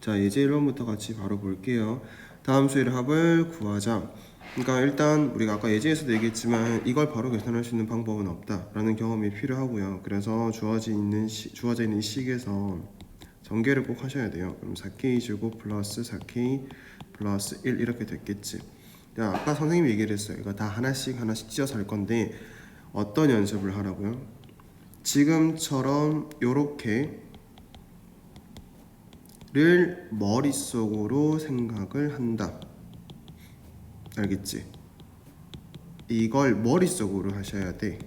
자, 예제 1번부터 같이 바로 볼게요. 다음 수의 합을 구하자. 그러니까 일단 우리가 아까 예제에서도 얘기했지만 이걸 바로 계산할 수 있는 방법은 없다라는 경험이 필요하고요. 그래서 주어져 있는 식에서 전개를 꼭 하셔야 돼요. 그럼 4k 제곱 플러스 4k 플러스 1 이렇게 됐겠지. 자, 아까 선생님이 얘기를 했어요. 이거 다 하나씩 찢어서 할 건데 어떤 연습을 하라고요? 지금처럼 요렇게 를 머릿속으로 생각을 한다. 알겠지? 이걸 머릿속으로 하셔야 돼.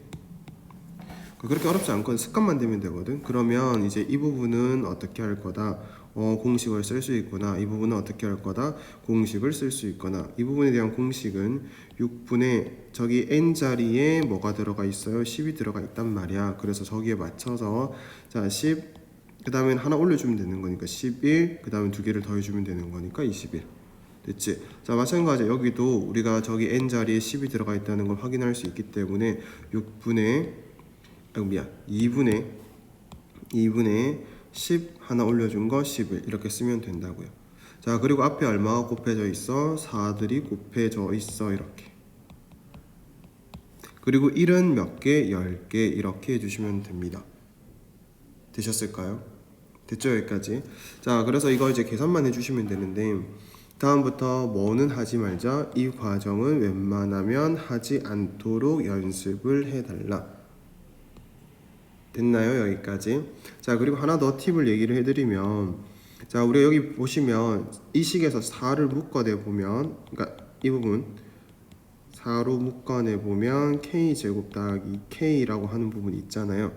그렇게 어렵지 않거든. 습관만 되면 되거든. 그러면 이제 이 부분은 어떻게 할 거다. 공식을 쓸 수 있거나 이 부분은 어떻게 할 거다. 공식을 쓸 수 있거나 이 부분에 대한 공식은 6분의 저기 n 자리에 뭐가 들어가 있어요? 10이 들어가 있단 말이야. 그래서 저기에 맞춰서 자 10, 그 다음엔 하나 올려주면 되는 거니까 11, 그 다음에 두 개를 더해주면 되는 거니까 21. 됐지? 자, 마찬가지로 여기도 우리가 저기 n 자리에 10이 들어가 있다는 걸 확인할 수 있기 때문에 2분의 10 하나 올려준 거 11 이렇게 쓰면 된다고요. 자, 그리고 앞에 얼마가 곱해져 있어? 4들이 곱해져 있어. 이렇게. 그리고 1은 몇 개? 10개 이렇게 해주시면 됩니다. 되셨을까요? 됐죠? 여기까지. 자, 그래서 이거 이제 계산만 해주시면 되는데 다음부터 뭐는 하지 말자. 이 과정은 웬만하면 하지 않도록 연습을 해달라. 됐나요? 여기까지. 자, 그리고 하나 더 팁을 얘기를 해드리면, 자, 우리가 여기 보시면 이 식에서 4를 묶어내 보면, 그러니까 이 부분 4로 묶어내 보면 k제곱 더하기 k라고 하는 부분이 있잖아요.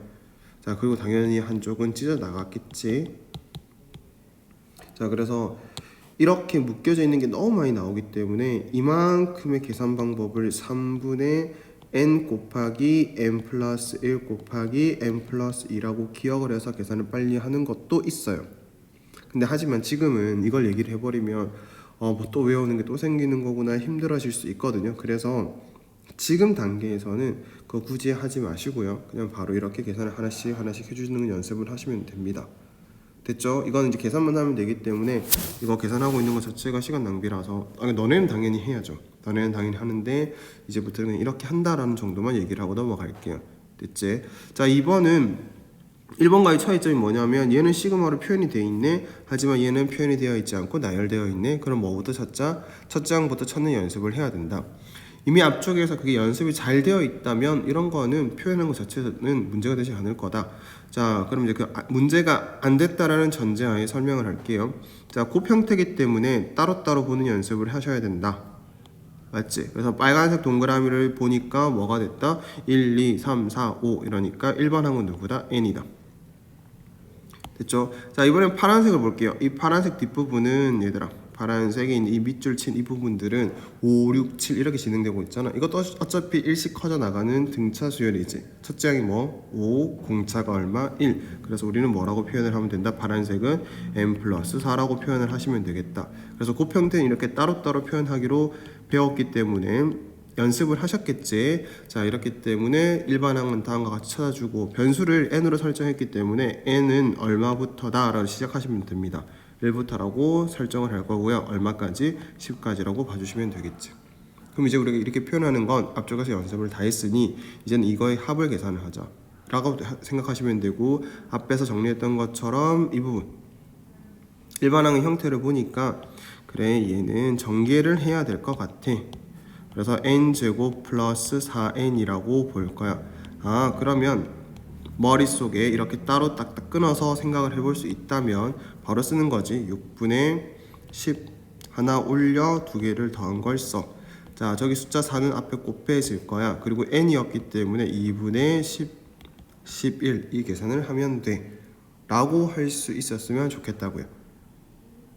자, 그리고 당연히 한쪽은 찢어 나갔겠지. 자, 그래서 이렇게 묶여져 있는 게 너무 많이 나오기 때문에 이만큼의 계산 방법을 3분의 n 곱하기 n 플러스 1 곱하기 n 플러스 2라고 기억을 해서 계산을 빨리 하는 것도 있어요. 근데 하지만 지금은 이걸 얘기를 해버리면 뭐 또 외우는 게 또 생기는 거구나 힘들어질 수 있거든요. 그래서 지금 단계에서는 그거 굳이 하지 마시고요. 그냥 바로 이렇게 계산을 하나씩 해주는 연습을 하시면 됩니다. 됐죠? 이거는 이제 계산만 하면 되기 때문에 이거 계산하고 있는 것 자체가 시간 낭비라서 너네는 당연히 해야죠. 너네는 당연히 하는데 이제부터는 이렇게 한다라는 정도만 얘기를 하고 넘어갈게요. 됐지? 자, 2번은 1번과의 차이점이 뭐냐면 얘는 시그마로 표현이 되어 있네. 하지만 얘는 표현이 되어 있지 않고 나열되어 있네. 그럼 뭐부터 찾자? 첫 장부터 찾는 연습을 해야 된다. 이미 앞쪽에서 그게 연습이 잘 되어 있다면 이런 거는 표현하는 것 자체는 문제가 되지 않을 거다. 자, 그럼 이제 그 문제가 안 됐다라는 전제하에 설명을 할게요. 자, 곱 형태이기 때문에 따로따로 보는 연습을 하셔야 된다. 맞지? 그래서 빨간색 동그라미를 보니까 뭐가 됐다? 1, 2, 3, 4, 5 이러니까 1번 항은 누구다? n이다. 됐죠? 자, 이번엔 파란색을 볼게요. 이 파란색 뒷부분은 얘들아 파란색에 있는 이 밑줄 친 이 부분들은 5, 6, 7 이렇게 진행되고 있잖아. 이것도 어차피 일씩 커져 나가는 등차 수열이지. 첫째 항이 뭐? 5, 공차가 얼마? 1. 그래서 우리는 뭐라고 표현을 하면 된다? 파란색은 n 플러스 4라고 표현을 하시면 되겠다. 그래서 곱 형태는 이렇게 따로따로 표현하기로 배웠기 때문에 연습을 하셨겠지. 자, 이렇기 때문에 일반항은 다음과 같이 찾아주고 변수를 n으로 설정했기 때문에 n은 얼마부터다 라고 시작하시면 됩니다. 1부터라고 설정을 할 거고요. 얼마까지? 10까지라고 봐주시면 되겠지. 그럼 이제 우리가 이렇게 표현하는 건 앞쪽에서 연습을 다 했으니 이제는 이거의 합을 계산을 하자 라고 생각하시면 되고, 앞에서 정리했던 것처럼 이 부분 일반항의 형태를 보니까 그래 얘는 전개를 해야 될 것 같아. 그래서 n제곱 플러스 4n이라고 볼 거야. 아, 그러면 머릿속에 이렇게 따로 딱딱 끊어서 생각을 해볼 수 있다면 바로 쓰는 거지. 6분의 10 하나 올려 두 개를 더한 걸 써. 자, 저기 숫자 4는 앞에 곱해질 거야. 그리고 n이었기 때문에 2분의 10 11 이 계산을 하면 돼 라고 할 수 있었으면 좋겠다고요.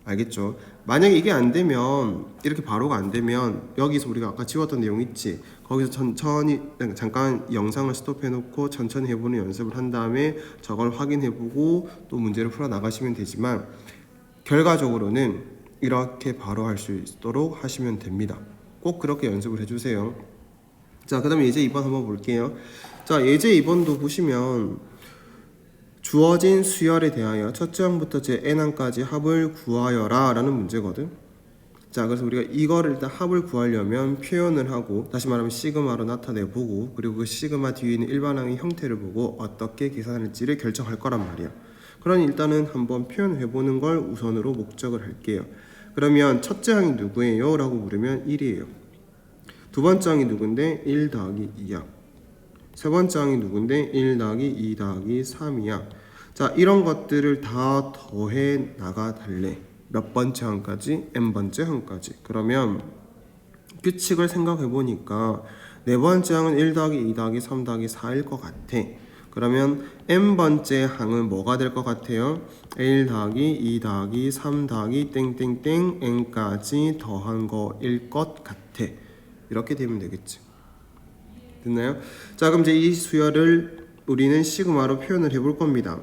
알겠죠? 만약에 이게 안 되면, 이렇게 바로가 안 되면 여기서 우리가 아까 지웠던 내용 있지? 거기서 천천히 잠깐 영상을 스톱해 놓고 천천히 해보는 연습을 한 다음에 저걸 확인해보고 또 문제를 풀어 나가시면 되지만 결과적으로는 이렇게 바로 할 수 있도록 하시면 됩니다. 꼭 그렇게 연습을 해주세요. 자, 그 다음에 예제 2번 한번 볼게요. 자, 예제 2번도 보시면 주어진 수열에 대하여 첫째 항부터 제 n항까지 합을 구하여라 라는 문제거든. 자, 그래서 우리가 이거를 일단 합을 구하려면 표현을 하고, 다시 말하면 시그마로 나타내보고, 그리고 그 시그마 뒤에 있는 일반항의 형태를 보고 어떻게 계산할지를 결정할 거란 말이야. 그러니 일단은 한번 표현해보는 걸 우선으로 목적을 할게요. 그러면 첫째 항이 누구예요? 라고 물으면 1이에요. 두 번째 항이 누군데? 1 더하기 2야. 세 번째 항이 누군데? 1 더하기 2 더하기 3이야. 자, 이런 것들을 다 더해 나가 달래. 몇 번째 항까지? n번째 항까지. 그러면 규칙을 생각해 보니까 네 번째 항은 1 더하기 2 더하기 3 더하기 4일 것 같아. 그러면 n번째 항은 뭐가 될 것 같아요? 1 더하기 2 더하기 3 더하기 땡땡땡 n까지 더한 거일 것 같아. 이렇게 되면 되겠지. 됐나요? 자, 그럼 이제 이 수열을 우리는 시그마로 표현을 해볼 겁니다.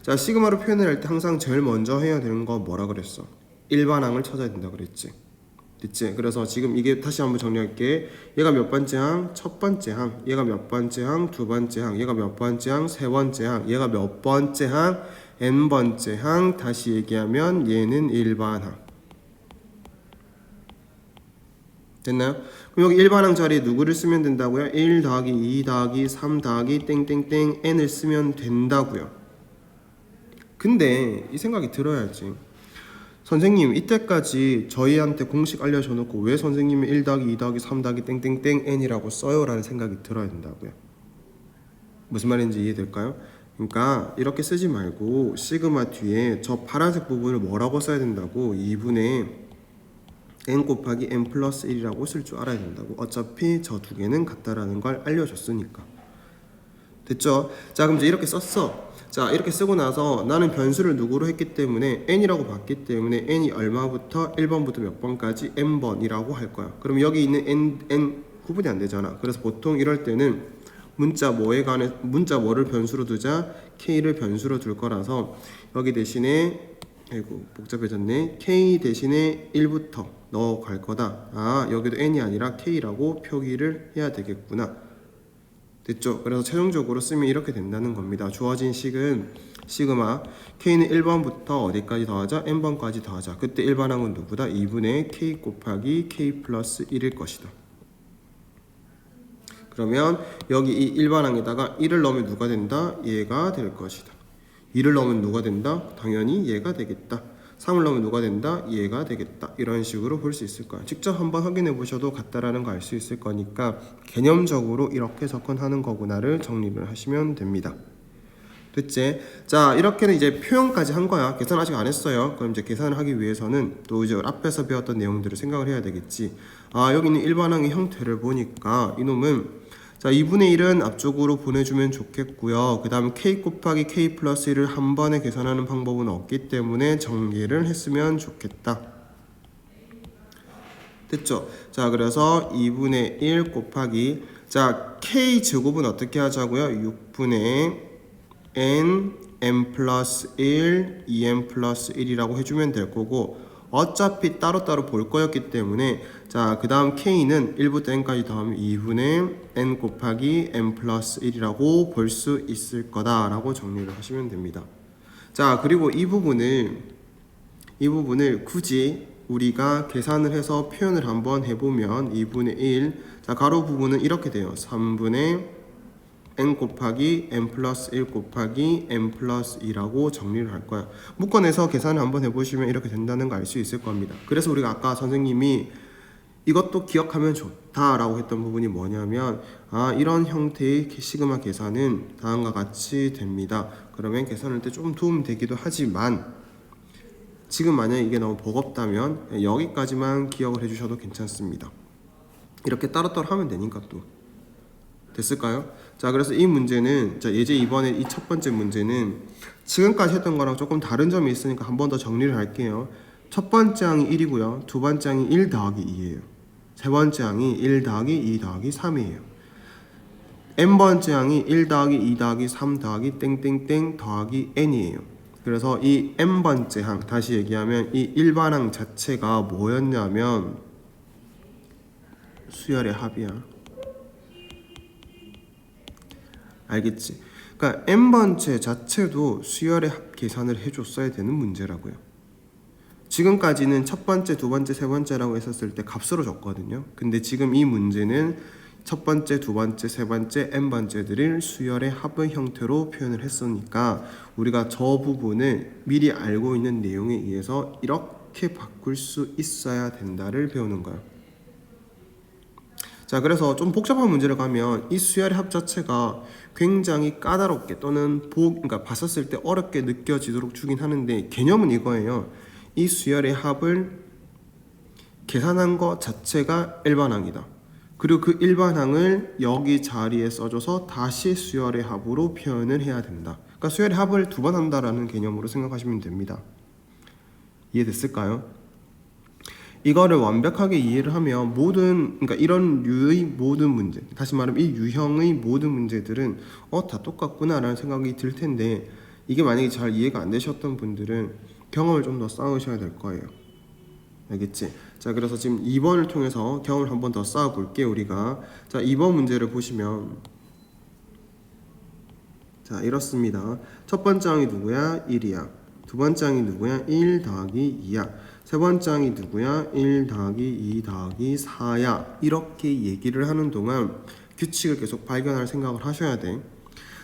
자, 시그마로 표현을 할 때 항상 제일 먼저 해야 되는 거 뭐라 그랬어? 일반항을 찾아야 된다 그랬지. 됐지? 그래서 지금 이게 다시 한번 정리할게. 얘가 몇 번째 항? 첫 번째 항. 얘가 몇 번째 항? 두 번째 항. 얘가 몇 번째 항? 세 번째 항. 얘가 몇 번째 항? n번째 항. 다시 얘기하면 얘는 일반항. 됐나요? 그럼 여기 일반항 자리에 누구를 쓰면 된다고요? 1 더하기 2 더하기 3 더하기 땡땡땡 n을 쓰면 된다고요. 근데 이 생각이 들어야지. 선생님, 이때까지 저희한테 공식 알려줘 놓고 왜 선생님이 1 더하기 2 더하기 3 더하기 땡땡땡 n이라고 써요? 라는 생각이 들어야 된다고요. 무슨 말인지 이해될까요? 그러니까 이렇게 쓰지 말고 시그마 뒤에 저 파란색 부분을 뭐라고 써야 된다고? 2분의 n 곱하기 n 플러스 1이라고 쓸 줄 알아야 된다고. 어차피 저 두 개는 같다라는 걸 알려줬으니까. 됐죠? 자, 그럼 이제 이렇게 썼어. 자, 이렇게 쓰고 나서 나는 변수를 누구로 했기 때문에 n이라고 봤기 때문에 n이 얼마부터 1번부터 몇 번까지 n번이라고 할 거야. 그럼 여기 있는 n 구분이 안 되잖아. 그래서 보통 이럴 때는 문자 뭐를 변수로 두자? k를 변수로 둘 거라서 여기 대신에 아이고 복잡해졌네. k 대신에 1부터 넣어갈 거다. 아, 여기도 n이 아니라 k라고 표기를 해야 되겠구나. 됐죠? 그래서 최종적으로 쓰면 이렇게 된다는 겁니다. 주어진 식은 시그마 k는 1번부터 어디까지 더하자? n번까지 더하자. 그때 일반항은 누구다? 2분의 k 곱하기 k 플러스 1일 것이다. 그러면 여기 이 일반항에다가 1을 넣으면 누가 된다? 얘가 될 것이다. 2를 넣으면 누가 된다? 당연히 얘가 되겠다. 3을 넣으면 누가 된다? 얘가 되겠다. 이런 식으로 볼 수 있을 거야. 직접 한번 확인해 보셔도 같다라는 거 알 수 있을 거니까 개념적으로 이렇게 접근하는 거구나를 정리를 하시면 됩니다. 됐지? 자, 이렇게는 이제 표현까지 한 거야. 계산 아직 안 했어요. 그럼 이제 계산을 하기 위해서는 또 이제 앞에서 배웠던 내용들을 생각을 해야 되겠지. 아, 여기 있는 일반항의 형태를 보니까 이놈은 자, 2분의 1은 앞쪽으로 보내주면 좋겠고요. 그 다음 k 곱하기 k 플러스 1을 한 번에 계산하는 방법은 없기 때문에 정리를 했으면 좋겠다. 됐죠? 자, 그래서 2분의 1 곱하기 자, k 제곱은 어떻게 하자고요? 6분의 n 플러스 1, 2n 플러스 1이라고 해주면 될 거고 어차피 따로따로 볼 거였기 때문에 자, 그 다음 k는 1부터 n까지 더하면 2분의 n 곱하기 n 플러스 1이라고 볼 수 있을 거다라고 정리를 하시면 됩니다. 자, 그리고 이 부분을 굳이 우리가 계산을 해서 표현을 한번 해보면 2분의 1, 자, 가로 부분은 이렇게 돼요. 3분의 n 곱하기 n 플러스 1 곱하기 n 플러스 2라고 정리를 할 거야. 묶어내서 계산을 한번 해보시면 이렇게 된다는 거 알 수 있을 겁니다. 그래서 우리가 아까 선생님이 이것도 기억하면 좋다라고 했던 부분이 뭐냐면 아, 이런 형태의 시그마 계산은 다음과 같이 됩니다. 그러면 계산할 때 좀 도움 되기도 하지만 지금 만약에 이게 너무 버겁다면 여기까지만 기억을 해주셔도 괜찮습니다. 이렇게 따로따로 하면 되니까 또. 됐을까요? 자, 그래서 이 문제는 자, 예제 이번에 이 첫 번째 문제는 지금까지 했던 거랑 조금 다른 점이 있으니까 한 번 더 정리를 할게요. 첫 번째 항이 1이고요. 두 번째 항이 1 더하기 2예요. 세 번째 항이 1 더하기 2 더하기 3이에요. n번째 항이 1 더하기 2 더하기 3 더하기 땡땡땡 더하기 n이에요. 그래서 이 n번째 항, 다시 얘기하면 이 일반항 자체가 뭐였냐면 수열의 합이야. 알겠지? 그러니까 n번째 자체도 수열의 합 계산을 해줬어야 되는 문제라고요. 지금까지는 첫 번째, 두 번째, 세 번째라고 했었을 때 값으로 줬거든요. 근데 지금 이 문제는 첫 번째, 두 번째, 세 번째, n번째들을 수열의 합의 형태로 표현을 했으니까 우리가 저 부분을 미리 알고 있는 내용에 의해서 이렇게 바꿀 수 있어야 된다를 배우는 거예요. 자, 그래서 좀 복잡한 문제를 가면 이 수열의 합 자체가 굉장히 까다롭게 또는 그러니까 봤었을 때 어렵게 느껴지도록 주긴 하는데 개념은 이거예요. 이 수열의 합을 계산한 것 자체가 일반항이다. 그리고 그 일반항을 여기 자리에 써줘서 다시 수열의 합으로 표현을 해야 된다. 그러니까 수열의 합을 두 번 한다라는 개념으로 생각하시면 됩니다. 이해됐을까요? 이거를 완벽하게 이해를 하면 그러니까 이런 류의 모든 문제, 다시 말하면 이 유형의 모든 문제들은 다 똑같구나라는 생각이 들 텐데 이게 만약에 잘 이해가 안 되셨던 분들은 경험을 좀 더 쌓으셔야 될 거예요. 알겠지? 자, 그래서 지금 2번을 통해서 경험을 한 번 더 쌓아 볼게요, 우리가. 자, 2번 문제를 보시면 자, 이렇습니다. 첫 번째 항이 누구야? 1이야. 두 번째 항이 누구야? 1 더하기 2야. 세 번째 항이 누구야? 1 더하기 2 더하기 4야. 이렇게 얘기를 하는 동안 규칙을 계속 발견할 생각을 하셔야 돼.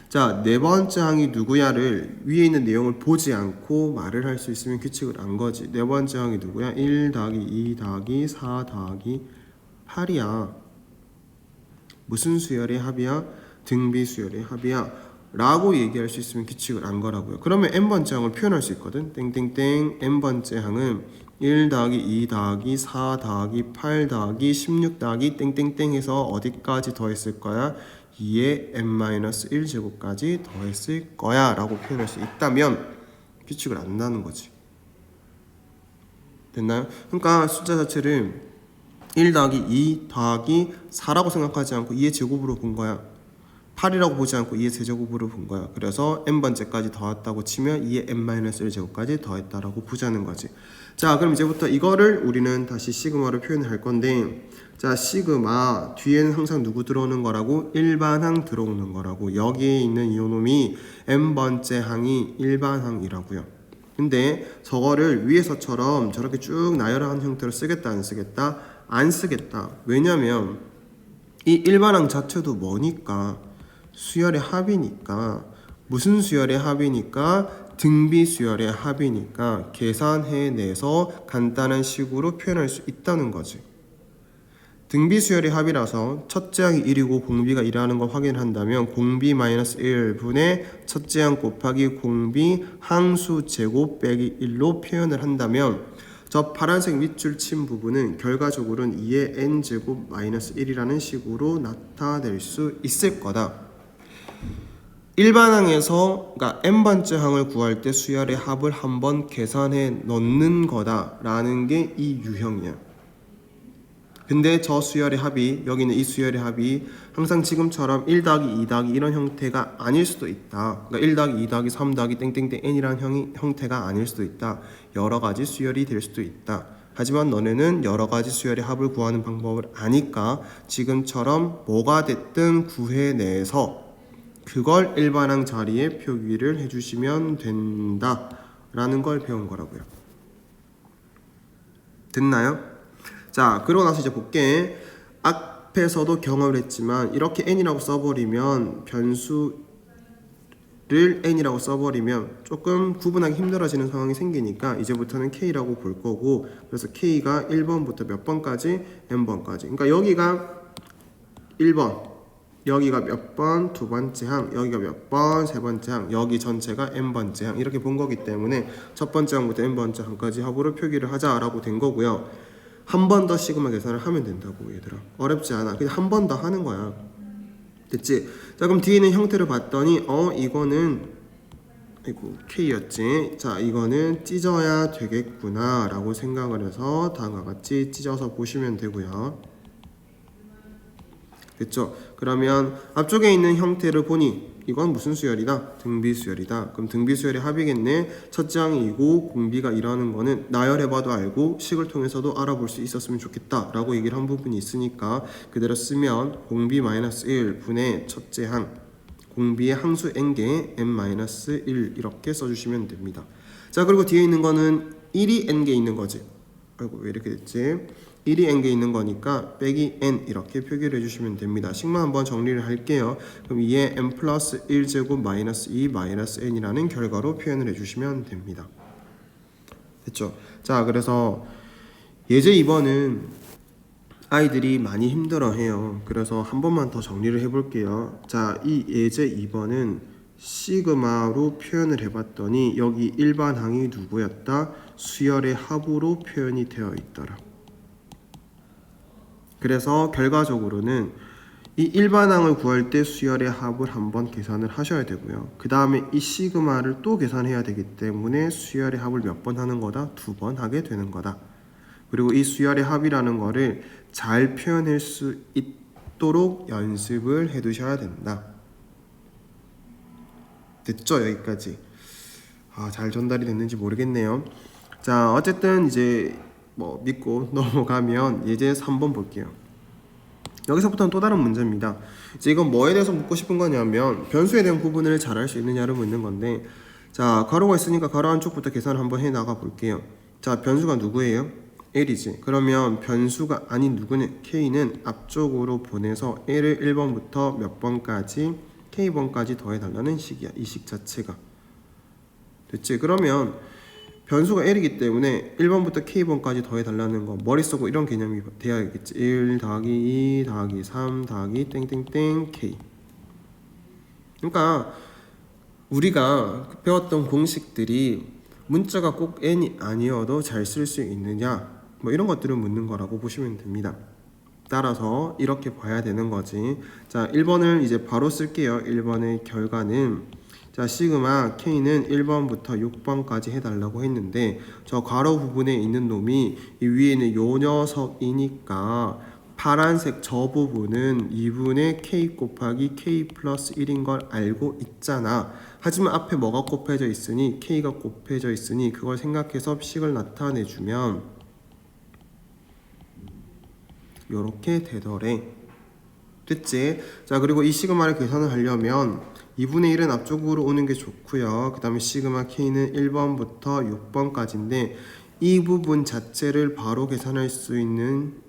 자, 네 번째 항이 누구야를 위에 있는 내용을 보지 않고 말을 할 수 있으면 규칙을 안 거지. 네 번째 항이 누구야? 1 더하기 2 더하기 4 더하기 8이야. 무슨 수열의 합이야? 등비 수열의 합이야. 라고 얘기할 수 있으면 규칙을 안 거라고요. 그러면 n번째 항을 표현할 수 있거든. 땡땡땡 n번째 항은 1 더하기 2 더하기 4 더하기 8 더하기 16 더하기 땡땡땡 해서 어디까지 더했을 거야? 2의 n-1 제곱까지 더했을 거야 라고 표현할 수 있다면 규칙을 안다는 거지. 됐나요? 그러니까 숫자 자체를 1 더하기 2 더하기 4라고 생각하지 않고 2의 제곱으로 본 거야. 8이라고 보지 않고 2의 세제곱으로 본 거야. 그래서 n번째까지 더했다고 치면 2의 n-1 제곱까지 더했다라고 보자는 거지. 자, 그럼 이제부터 이거를 우리는 다시 시그마로 표현할 건데, 자, 시그마 뒤에는 항상 누구 들어오는 거라고? 일반항 들어오는 거라고. 여기에 있는 이 놈이 n번째 항이 일반항이라고요. 근데 저거를 위에서처럼 저렇게 쭉 나열한 형태로 쓰겠다 안 쓰겠다? 안 쓰겠다. 왜냐면 이 일반항 자체도 뭐니까? 수열의 합이니까. 무슨 수열의 합이니까? 등비 수열의 합이니까 계산해내서 간단한 식으로 표현할 수 있다는 거지. 등비 수열의 합이라서 첫째 항이 1이고 공비가 1이라는 걸 확인한다면 공비 마이너스 1분의 첫째 항 곱하기 공비 항수 제곱 빼기 1로 표현을 한다면 저 파란색 밑줄 친 부분은 결과적으로는 2의 n제곱 마이너스 1이라는 식으로 나타낼 수 있을 거다. 일반항에서 그러니까 n번째 항을 구할 때 수열의 합을 한번 계산해 넣는 거다라는 게 이 유형이야. 근데 저 수열의 합이 여기는 이 수열의 합이 항상 지금처럼 1 더하기 2 더하기 이런 형태가 아닐 수도 있다. 그러니까 1 더하기 2 더하기 3 더하기 땡땡땡 n이라는 형태가 아닐 수도 있다. 여러 가지 수열이 될 수도 있다. 하지만 너네는 여러 가지 수열의 합을 구하는 방법을 아니까 지금처럼 뭐가 됐든 구해내서 그걸 일반항 자리에 표기를 해주시면 된다라는 걸 배운 거라고요. 됐나요? 자, 그러고 나서 이제 볼게. 앞에서도 경험을 했지만 이렇게 n이라고 써버리면 변수를 n이라고 써버리면 조금 구분하기 힘들어지는 상황이 생기니까 이제부터는 k라고 볼 거고, 그래서 k가 1번부터 몇 번까지? n번까지. 그러니까 여기가 1번, 여기가 몇 번? 두 번째 항, 여기가 몇 번? 세 번째 항, 여기 전체가 n번째 항 이렇게 본 거기 때문에 첫 번째 항부터 n번째 항까지 합으로 표기를 하자라고 된 거고요. 한 번 더 시그마 계산을 하면 된다고 얘들아. 어렵지 않아. 그냥 한 번 더 하는 거야. 됐지? 자, 그럼 뒤에 있는 형태를 봤더니 이거는 K였지. 자, 이거는 찢어야 되겠구나 라고 생각을 해서 다음과 같이 찢어서 보시면 되고요. 됐죠? 그러면 앞쪽에 있는 형태를 보니 이건 무슨 수열이다? 등비 수열이다. 그럼 등비 수열의 합이겠네. 첫째 항이 2고 공비가 1하는 거는 나열해봐도 알고 식을 통해서도 알아볼 수 있었으면 좋겠다 라고 얘기를 한 부분이 있으니까 그대로 쓰면 공비 마이너스 1 분의 첫째 항 공비의 항수 n개 n-1 이렇게 써주시면 됩니다. 자, 그리고 뒤에 있는 거는 1이 n개 있는 거지. 아이고, 왜 이렇게 됐지? 1이 n개 있는 거니까 빼기 n 이렇게 표기를 해주시면 됩니다. 식만 한번 정리를 할게요. 그럼 2에 n 플러스 1제곱 마이너스 2 마이너스 n이라는 결과로 표현을 해주시면 됩니다. 됐죠? 자, 그래서 예제 2번은 아이들이 많이 힘들어해요. 그래서 한 번만 더 정리를 해볼게요. 자, 이 예제 2번은 시그마로 표현을 해봤더니 여기 일반항이 누구였다? 수열의 합으로 표현이 되어 있더라. 그래서 결과적으로는 이 일반항을 구할 때 수열의 합을 한번 계산을 하셔야 되고요. 그 다음에 이 시그마를 또 계산해야 되기 때문에 수열의 합을 몇 번 하는 거다? 2번 하게 되는 거다. 그리고 이 수열의 합이라는 거를 잘 표현할 수 있도록 연습을 해 두셔야 된다. 됐죠? 여기까지. 잘 전달이 됐는지 모르겠네요. 자, 어쨌든 이제 뭐 믿고 넘어가면 예제 3번 볼게요. 여기서부터는 또 다른 문제입니다. 이제 이건 뭐에 대해서 묻고 싶은 거냐면 변수에 대한 구분을 잘 할 수 있느냐를 묻는 건데, 자, 가로가 있으니까 가로 한쪽부터 계산을 한번 해 나가 볼게요. 자, 변수가 누구예요? L이지. 그러면 변수가 아닌 누구는 K는 앞쪽으로 보내서 L을 1번부터 몇 번까지 K번까지 더해달라는 식이야. 이 식 자체가. 됐지? 그러면 변수가 L이기 때문에 1번부터 K번까지 더해달라는 거 머릿속으로 이런 개념이 돼야겠지. 1 더하기 2 더하기 3 더하기 땡땡땡 K. 그러니까 우리가 배웠던 공식들이 문자가 꼭 n이 아니어도 잘 쓸 수 있느냐, 뭐 이런 것들을 묻는 거라고 보시면 됩니다. 따라서 이렇게 봐야 되는 거지. 자, 1번을 이제 바로 쓸게요. 1번의 결과는, 자, 시그마 K는 1번부터 6번까지 해달라고 했는데 저 괄호 부분에 있는 놈이 이 위에 있는 요 녀석이니까 파란색 저 부분은 2분의 K 곱하기 K 플러스 1인 걸 알고 있잖아. 하지만 앞에 뭐가 곱해져 있으니 K가 곱해져 있으니 그걸 생각해서 식을 나타내주면 요렇게 되더래. 됐지? 자, 그리고 이 시그마를 계산을 하려면 2분의 1은 앞쪽으로 오는 게 좋고요. 그 다음에 시그마 K는 1번부터 6번까지인데 이 부분 자체를 바로 계산할 수 있는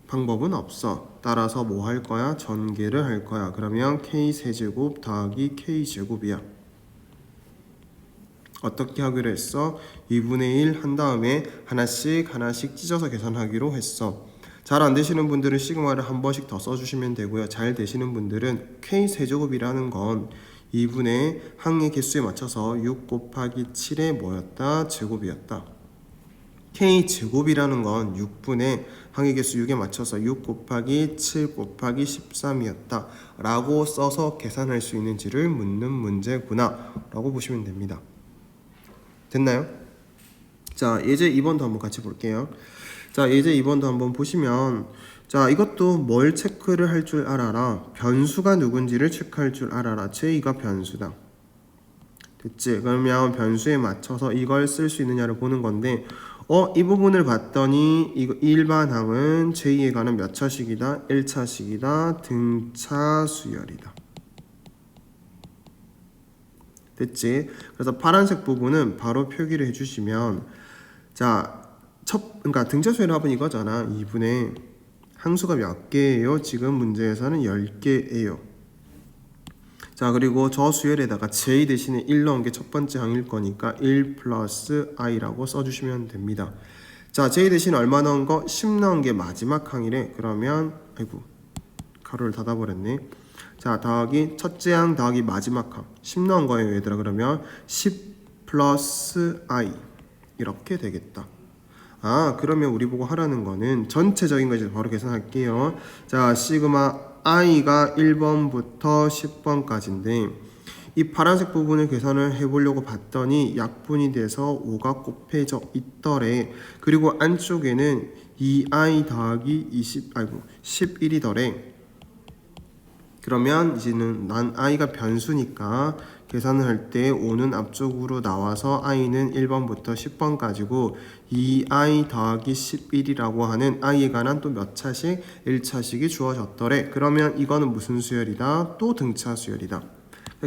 방법은 없어. 따라서 뭐 할 거야? 전개를 할 거야. 그러면 K 세제곱 더하기 K 제곱이야. 어떻게 하기로 했어? 2분의 1 한 다음에 하나씩 찢어서 계산하기로 했어. 잘 안 되시는 분들은 시그마를 한 번씩 더 써주시면 되고요. 잘 되시는 분들은 K 세제곱이라는 건 2분의 항의 개수에 맞춰서 6 곱하기 7의 뭐였다? 제곱이었다. K 제곱이라는 건 6분의 항의 개수 6에 맞춰서 6 곱하기 7 곱하기 13이었다 라고 써서 계산할 수 있는지를 묻는 문제구나 라고 보시면 됩니다. 됐나요? 자, 예제 2번도 한번 같이 볼게요. 자, 예제 2번도 한번 보시면, 자, 이것도 뭘 체크를 할 줄 알아라. 변수가 누군지를 체크할 줄 알아라. j2가 변수다. 됐지? 그러면 변수에 맞춰서 이걸 쓸 수 있느냐를 보는 건데, 이 부분을 봤더니 이거 일반항은 j2에 관한 몇 차식이다? 1차식이다. 등차 수열이다. 됐지? 그래서 파란색 부분은 바로 표기를 해주시면, 자, 그러니까 등차 수열의 합은 이거잖아. 2분의 항수가 몇 개예요? 지금 문제에서는 10개예요. 자, 그리고 저 수열에다가 j 대신에 1 넣은 게 첫 번째 항일 거니까 1 플러스 i라고 써주시면 됩니다. 자, j 대신에 얼마 넣은 거? 10 넣은 게 마지막 항이래. 그러면 아이고 가로를 닫아버렸네. 자, 더하기 첫째 항 더하기 마지막 항 10 넣은 거예요, 얘들아. 그러면 10 플러스 i 이렇게 되겠다. 그러면 우리 보고 하라는 거는 전체적인 거 이제 바로 계산할게요. 자, 시그마 i가 1번부터 10번까지인데 이 파란색 부분을 계산을 해보려고 봤더니 약분이 돼서 5가 곱해져 있더래. 그리고 안쪽에는 2i 더하기 11이더래. 그러면 이제는 난 i가 변수니까 계산을 할 때 5는 앞쪽으로 나와서 i는 1번부터 10번까지고 2i 더하기 11이라고 하는 i에 관한 또 몇 차식? 1차식이 주어졌더래. 그러면 이거는 무슨 수열이다? 또 등차 수열이다.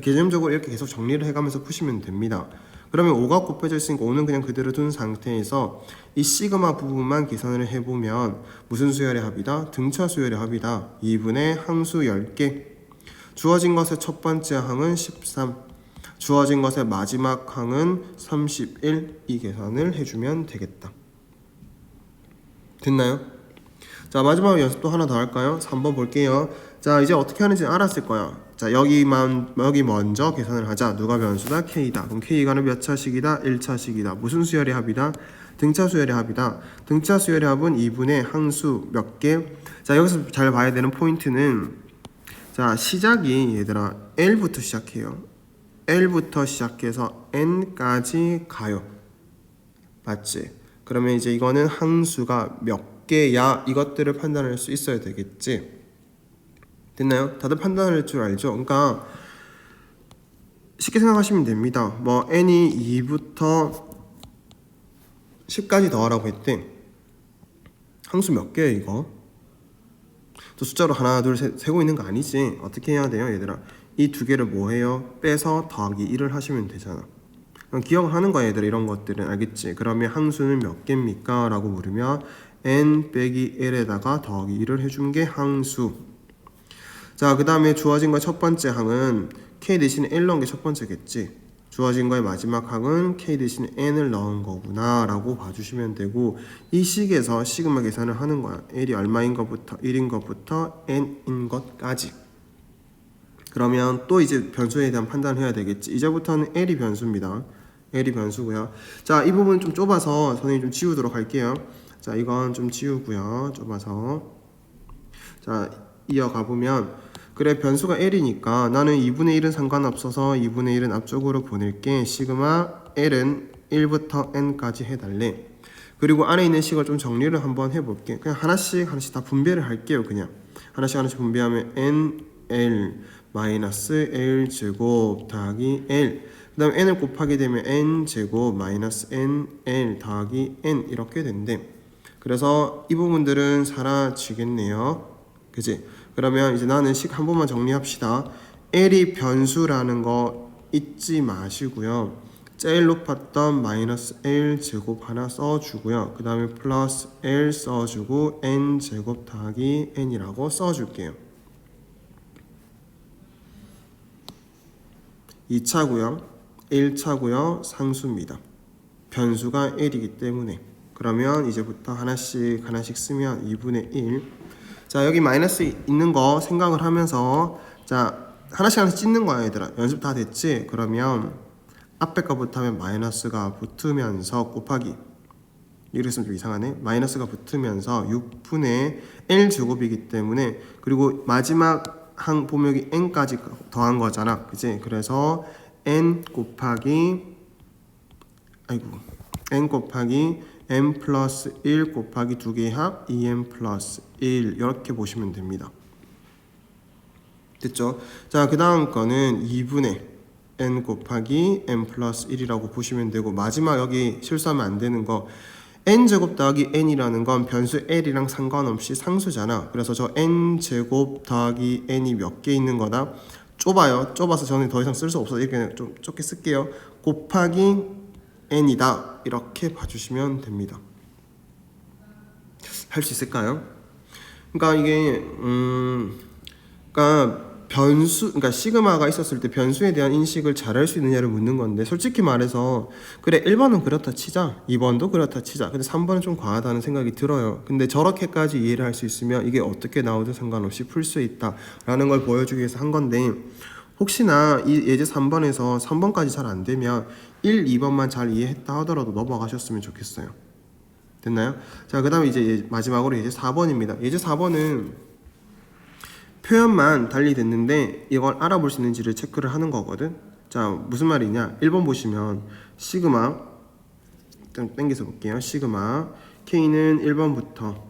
개념적으로 이렇게 계속 정리를 해가면서 푸시면 됩니다. 그러면 5가 곱해져 있으니까 5는 그냥 그대로 둔 상태에서 이 시그마 부분만 계산을 해보면 무슨 수열의 합이다? 등차 수열의 합이다. 2분의 항수 10개. 주어진 것의 첫 번째 항은 13. 주어진 것의 마지막 항은 31. 이 계산을 해주면 되겠다. 됐나요? 자, 마지막으로 연습 또 하나 더 할까요? 3번 볼게요. 자, 이제 어떻게 하는지 알았을 거야. 자, 여기 먼저 계산을 하자. 누가 변수다? K다. 그럼 K가는 몇 차식이다? 1차식이다. 무슨 수열의 합이다? 등차 수열의 합이다. 등차 수열의 합은 2분의 항수 몇 개? 자, 여기서 잘 봐야 되는 포인트는, 자, 시작이 얘들아 L부터 시작해요. L부터 시작해서 N까지 가요. 맞지? 그러면 이제 이거는 항수가 몇 개야? 이것들을 판단할 수 있어야 되겠지? 됐나요? 다들 판단할 줄 알죠? 그러니까 쉽게 생각하시면 됩니다. 뭐 n이 2부터 10까지 더하라고 했대. 항수 몇 개야 이거? 또 숫자로 하나 둘 셋 세고 있는 거 아니지? 어떻게 해야 돼요 얘들아? 이 두 개를 뭐 해요? 빼서 더하기 1을 하시면 되잖아. 그럼 기억을 하는 거야 얘들아. 이런 것들은 알겠지? 그러면 항수는 몇 개입니까? 라고 물으면 n 빼기 l에다가 더하기 1을 해준 게 항수. 자, 그 다음에 주어진 거의 첫 번째 항은 k 대신에 l 넣은 게 첫 번째겠지. 주어진 거의 마지막 항은 k 대신에 n을 넣은 거구나 라고 봐주시면 되고, 이 식에서 시그마 계산을 하는 거야. l이 얼마인 것부터 1인 것부터 n인 것까지. 그러면 또 이제 변수에 대한 판단을 해야 되겠지. 이제부터는 l이 변수입니다. l이 변수고요. 자, 이 부분 좀 좁아서 선생님 좀 지우도록 할게요. 자, 이건 좀 지우고요. 좁아서. 자, 이어가 보면, 그래 변수가 l이니까 나는 2분의 1은 상관없어서 2분의 1은 앞쪽으로 보낼게. 시그마 l은 1부터 n까지 해달래. 그리고 안에 있는 식을 좀 정리를 한번 해볼게. 그냥 하나씩 다 분배를 할게요. 그냥 하나씩 분배하면 nl 마이너스 l 제곱 더하기 l, 그 다음에 n을 곱하게 되면 n 제곱 마이너스 nl 더하기 n 이렇게 된대. 그래서 이 부분들은 사라지겠네요. 그치? 그러면 이제 나는 식 한 번만 정리합시다. l이 변수라는 거 잊지 마시고요. 제일 높았던 마이너스 l 제곱 하나 써주고요. 그 다음에 플러스 l 써주고 n 제곱 더하기 n이라고 써줄게요. 2차고요. 1차고요. 상수입니다. 변수가 l이기 때문에. 그러면 이제부터 하나씩 쓰면 2분의 1. 자, 여기 마이너스 있는 거 생각을 하면서, 자, 하나씩 찢는 거야 얘들아. 연습 다 됐지? 그러면 앞에 거부터 하면 마이너스가 붙으면서 곱하기, 이렇게 쓰면 좀 이상하네. 마이너스가 붙으면서 6분의 l 제곱이기 때문에, 그리고 마지막 항 보면 여기 n까지 더한 거잖아. 그치? 그래서 n 곱하기 n 플러스 1 곱하기 두 개의 합 2n 플러스 1 이렇게 보시면 됩니다. 됐죠? 자, 그 다음 거는 2분의 n 곱하기 n 플러스 1이라고 보시면 되고, 마지막 여기 실수하면 안 되는 거, n 제곱 더하기 n이라는 건 변수 l이랑 상관없이 상수잖아. 그래서 저 n 제곱 더하기 n이 몇 개 있는 거다? 좁아요. 좁아서 저는 더 이상 쓸 수 없어서 이렇게 좀 좁게 쓸게요. 곱하기 n이다 이렇게 봐주시면 됩니다. 할 수 있을까요? 그러니까 이게 그러니까 시그마가 있었을 때 변수에 대한 인식을 잘할 수 있느냐를 묻는 건데, 솔직히 말해서 그래 1번은 그렇다 치자, 2번도 그렇다 치자, 근데 3번은 좀 과하다는 생각이 들어요. 근데 저렇게까지 이해를 할 수 있으면 이게 어떻게 나오든 상관없이 풀 수 있다라는 걸 보여주기 위해서 한 건데, 혹시나 이 예제 3번에서 3번까지 잘 안 되면 1, 2번만 잘 이해했다 하더라도 넘어가셨으면 좋겠어요. 됐나요? 자, 그 다음에 이제 마지막으로 예제 4번입니다. 예제 4번은 표현만 달리 됐는데 이걸 알아볼 수 있는지를 체크를 하는 거거든. 자, 무슨 말이냐? 1번 보시면 시그마, 좀 땡겨서 볼게요. 시그마 K는 1번부터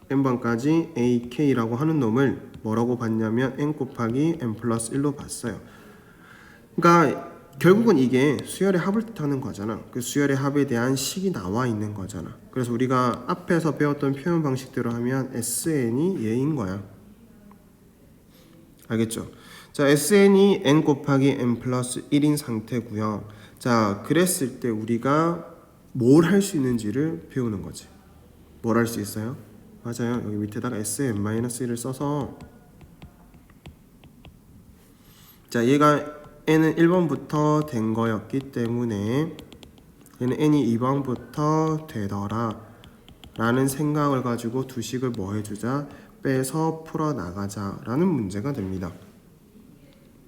n번까지 AK라고 하는 놈을 뭐라고 봤냐면 n 곱하기 n 플러스 1로 봤어요. 그러니까 결국은 이게 수열의 합을 뜻하는 거잖아. 그 수열의 합에 대한 식이 나와 있는 거잖아. 그래서 우리가 앞에서 배웠던 표현 방식대로 하면 SN이 얘인 거야. 알겠죠? 자, SN이 n 곱하기 n 플러스 1인 상태고요. 자, 그랬을 때 우리가 뭘 할 수 있는지를 배우는 거지. 뭘 할 수 있어요? 맞아요. 여기 밑에다가 SN-1을 써서 자, 얘가 n은 1번부터 된 거였기 때문에 얘는 n이 2번부터 되더라 라는 생각을 가지고 두 식을 뭐 해주자? 빼서 풀어나가자 라는 문제가 됩니다.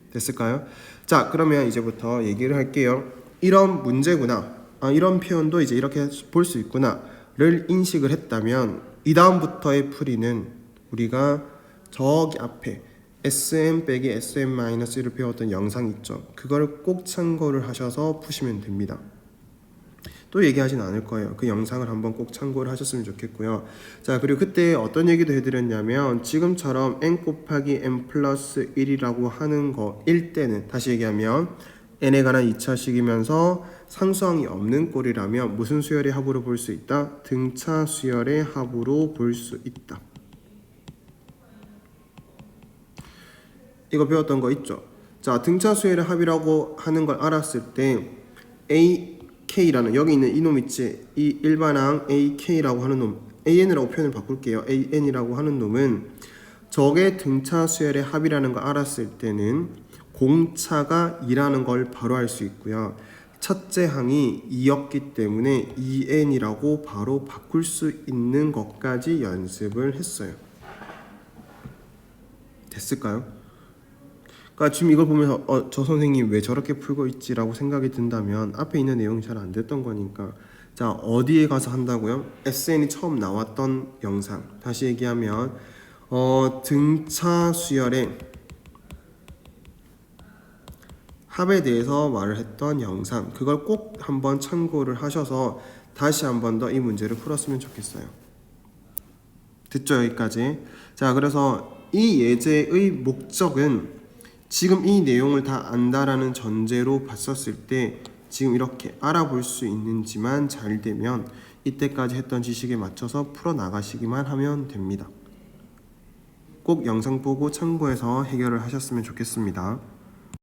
됐을까요? 자, 그러면 이제부터 얘기를 할게요. 이런 문제구나, 이런 표현도 이제 이렇게 볼 수 있구나 를 인식을 했다면 이 다음부터의 풀이는 우리가 저기 앞에 SM 빼기 SM-1을 배웠던 영상 있죠. 그걸 꼭 참고를 하셔서 푸시면 됩니다. 또 얘기하진 않을 거예요. 그 영상을 한번 꼭 참고를 하셨으면 좋겠고요. 자, 그리고 그때 어떤 얘기도 해드렸냐면 지금처럼 n 곱하기 n 플러스 1이라고 하는 거일 때는, 다시 얘기하면 n에 관한 2차식이면서 상수항이 없는 꼴이라면 무슨 수열의 합으로 볼 수 있다? 등차 수열의 합으로 볼 수 있다. 이거 배웠던 거 있죠? 자, 등차 수열의 합이라고 하는 걸 알았을 때 AK라는 여기 있는 이놈 있지? 이 일반항 AK라고 하는 놈, AN이라고 표현을 바꿀게요. AN이라고 하는 놈은 저게 등차 수열의 합이라는 걸 알았을 때는 공차가 2라는 걸 바로 알 수 있고요. 첫째 항이 2였기 때문에 2n이라고 바로 바꿀 수 있는 것까지 연습을 했어요. 됐을까요? 그러니까 지금 이걸 보면서 저 선생님 왜 저렇게 풀고 있지? 라고 생각이 든다면 앞에 있는 내용이 잘 안 됐던 거니까. 자, 어디에 가서 한다고요? SN이 처음 나왔던 영상, 다시 얘기하면 등차 수열의 합에 대해서 말을 했던 영상, 그걸 꼭 한번 참고를 하셔서 다시 한번 더 이 문제를 풀었으면 좋겠어요. 듣죠? 여기까지. 자, 그래서 이 예제의 목적은 지금 이 내용을 다 안다라는 전제로 봤었을 때 지금 이렇게 알아볼 수 있는지만 잘 되면 이때까지 했던 지식에 맞춰서 풀어나가시기만 하면 됩니다. 꼭 영상 보고 참고해서 해결을 하셨으면 좋겠습니다.